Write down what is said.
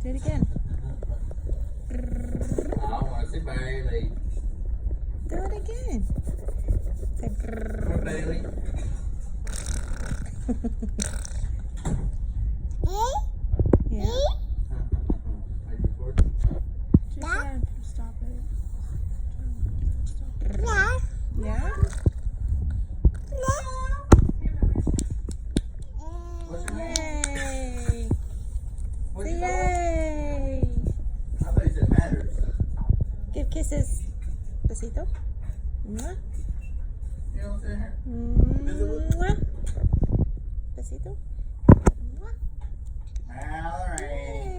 Do it again. I want to see Bailey. Do it again. Say Come on, Bailey. yeah. Are you recording? She said stop it. Yeah. What's your name? Yay. What's Say your dog? yay. I thought you said matters. Give kisses. Besito. Mwah. You know what I'm saying? Mwah. Besito. Mwah. All right.